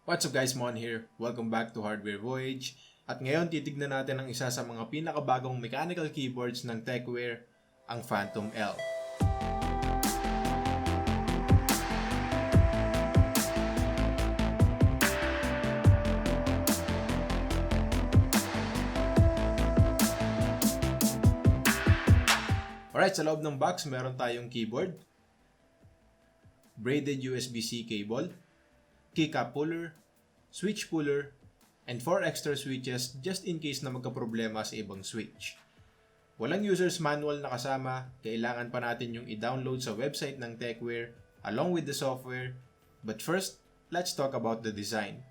What's up guys, Mon here. Welcome back to Hardware Voyage. At ngayon titignan natin ang isa sa mga pinakabagong mechanical keyboards ng Tecware, ang Phantom L. Alright, sa loob ng box meron tayong keyboard, braided USB-C cable, keycap puller, switch puller, and 4 extra switches just in case na magkaproblema sa ibang switch. Walang user's manual na kasama, kailangan pa natin yung i-download sa website ng Tecware along with the software. But first, let's talk about the design.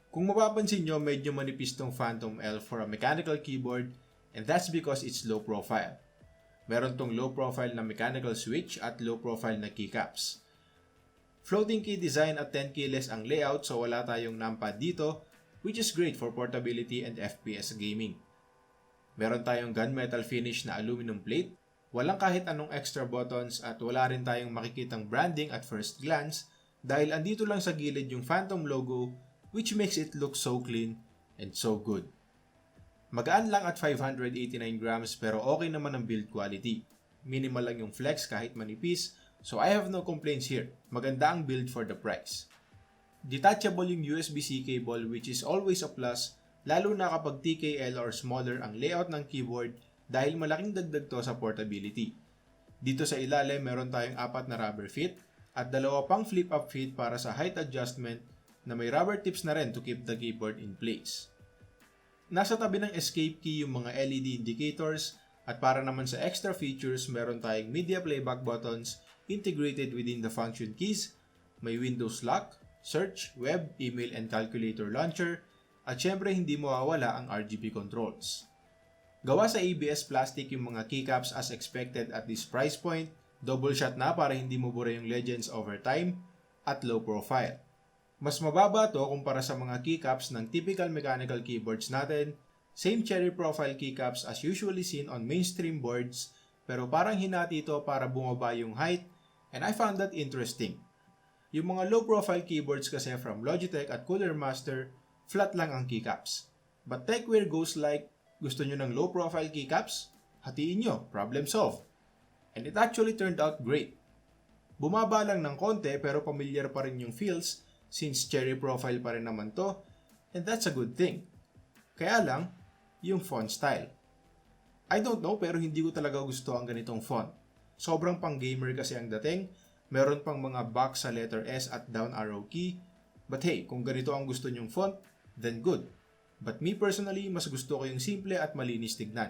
Kung mapapansin nyo, medyo manipis tong Phantom L for a mechanical keyboard, and that's because it's low profile. Meron tong low profile na mechanical switch at low profile na keycaps. Floating key design at 10 keyless ang layout, so wala tayong numpad dito, which is great for portability and FPS gaming. Meron tayong gunmetal finish na aluminum plate, walang kahit anong extra buttons at wala rin tayong makikitang branding at first glance dahil andito lang sa gilid yung Phantom logo, which makes it look so clean and so good. Magaan lang at 589 grams pero okay naman ang build quality. Minimal lang yung flex kahit manipis, so I have no complaints here. Maganda ang build for the price. Detachable yung USB-C cable, which is always a plus, lalo na kapag TKL or smaller ang layout ng keyboard dahil malaking dagdag to sa portability. Dito sa ilalim meron tayong 4 na rubber feet at 2 pang flip-up feet para sa height adjustment na may rubber tips na rin to keep the keyboard in place. Nasa tabi ng escape key yung mga LED indicators at para naman sa extra features meron tayong media playback buttons integrated within the function keys, may Windows lock, search, web, email, and calculator launcher, at syempre hindi mawawala ang RGB controls. Gawa sa ABS plastic yung mga keycaps as expected at this price point, double shot na para hindi mabura yung legends over time, at low profile. Mas mababa to kumpara sa mga keycaps ng typical mechanical keyboards natin, same cherry profile keycaps as usually seen on mainstream boards, pero parang hinati ito para bumaba yung height, and I found that interesting. Yung mga low profile keyboards kasi from Logitech at Cooler Master, flat lang ang keycaps. But Tecware goes like, gusto nyo ng low profile keycaps? Hatiin nyo, problem solved. And it actually turned out great. Bumaba lang ng konti pero familiar pa rin yung feels since cherry profile pa rin naman to, and that's a good thing. Kaya lang, yung font style. I don't know pero hindi ko talaga gusto ang ganitong font. Sobrang pang gamer kasi ang dating, meron pang mga box sa letter S at down arrow key, but hey, kung ganito ang gusto nyong font, then good. But me personally, mas gusto ko yung simple at malinis tignan.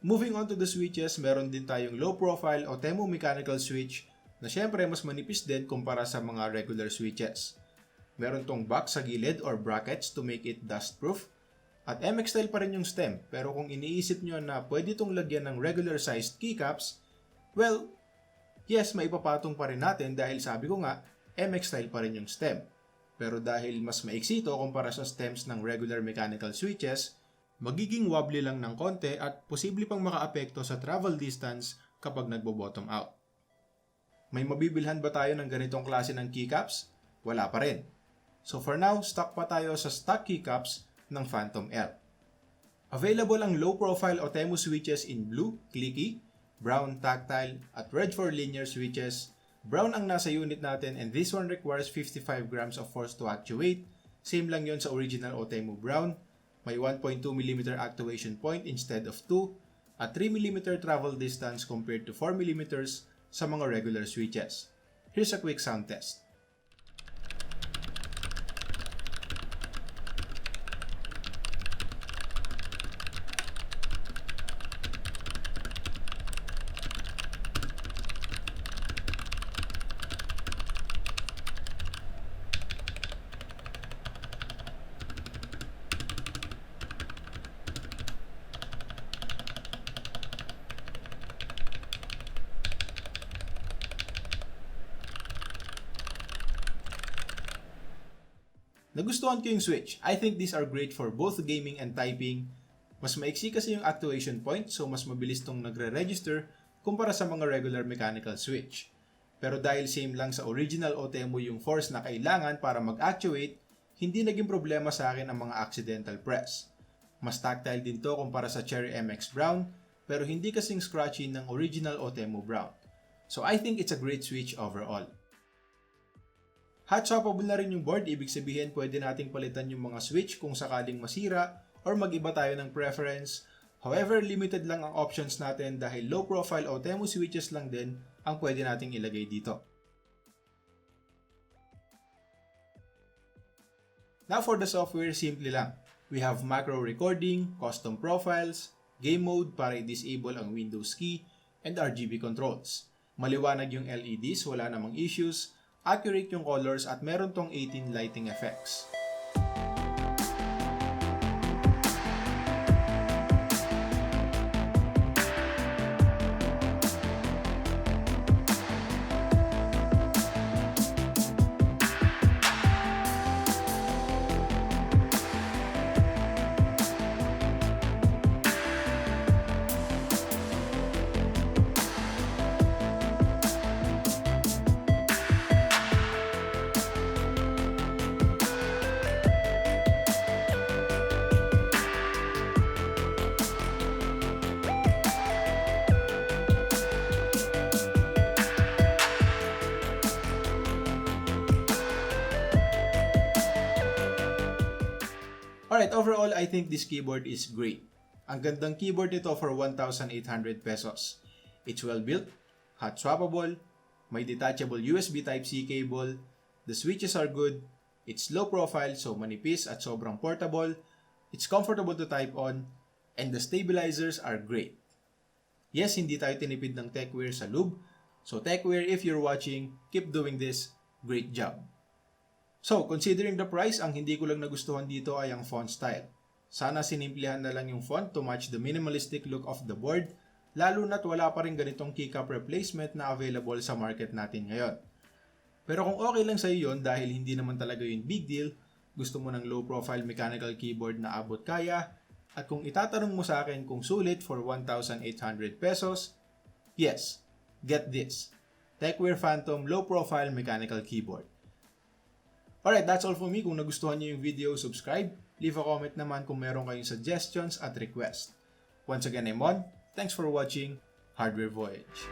Moving on to the switches, meron din tayong low profile o Temu mechanical switch na syempre mas manipis din kumpara sa mga regular switches. Meron tong box sa gilid or brackets to make it dust proof, at MX style pa rin yung stem, pero kung iniisip nyo na pwede itong lagyan ng regular sized keycaps, well, yes, maipapatong pa rin natin dahil sabi ko nga, MX style pa rin yung stem. Pero dahil mas maiksi ito kumpara sa stems ng regular mechanical switches, magiging wobbly lang ng konti at posible pang makaapekto sa travel distance kapag nagbo-bottom out. May mabibilhan ba tayo ng ganitong klase ng keycaps? Wala pa rin. So for now, stuck pa tayo sa stock keycaps ng Phantom L. Available ang low profile o Temu switches in blue, clicky, brown, tactile, at red for linear switches. Brown ang nasa unit natin and this one requires 55 grams of force to actuate. Same lang yon sa original o Temu brown. May 1.2mm actuation point instead of 2 at 3mm travel distance compared to 4mm sa mga regular switches. Here's a quick sound test. Nagustuhan ko yung switch. I think these are great for both gaming and typing. Mas maiksi kasi yung actuation point so mas mabilis tong nagre-register kumpara sa mga regular mechanical switch. Pero dahil same lang sa original Otemu yung force na kailangan para mag-actuate, hindi naging problema sa akin ang mga accidental press. Mas tactile din to kumpara sa Cherry MX Brown, pero hindi kasing scratchy ng original Otemu Brown. So I think it's a great switch overall. Hot swappable na rin yung board, ibig sabihin pwede nating palitan yung mga switch kung sakaling masira or mag-iba tayo ng preference. However, limited lang ang options natin dahil low profile Otemu switches lang din ang pwede nating ilagay dito. Now for the software, simple lang. We have macro recording, custom profiles, game mode para i-disable ang Windows key, and RGB controls. Maliwanag yung LEDs, wala namang issues, accurate yung colors at meron tong 18 lighting effects. Alright, overall, I think this keyboard is great. Ang gandang keyboard nito for 1,800 pesos. It's well built, hot swappable, may detachable USB Type-C cable, the switches are good, it's low profile so manipis at sobrang portable, it's comfortable to type on, and the stabilizers are great. Yes, hindi tayo tinipid ng Tecware sa lube, so Tecware, if you're watching, keep doing this, great job. So, considering the price, ang hindi ko lang nagustuhan dito ay ang font style. Sana sinimplihan na lang yung font to match the minimalistic look of the board, lalo na't wala pa rin ganitong keycap replacement na available sa market natin ngayon. Pero kung okay lang sa'yo yun dahil hindi naman talaga yun big deal, gusto mo ng low profile mechanical keyboard na abot-kaya, at kung itatanong mo sa akin kung sulit for 1,800 pesos, yes, get this. Tecware Phantom Low Profile Mechanical Keyboard. Alright, that's all for me. Kung nagustuhan niyo yung video, subscribe. Leave a comment naman kung meron kayong suggestions at request. Once again, I'm On. Thanks for watching Hardware Voyage.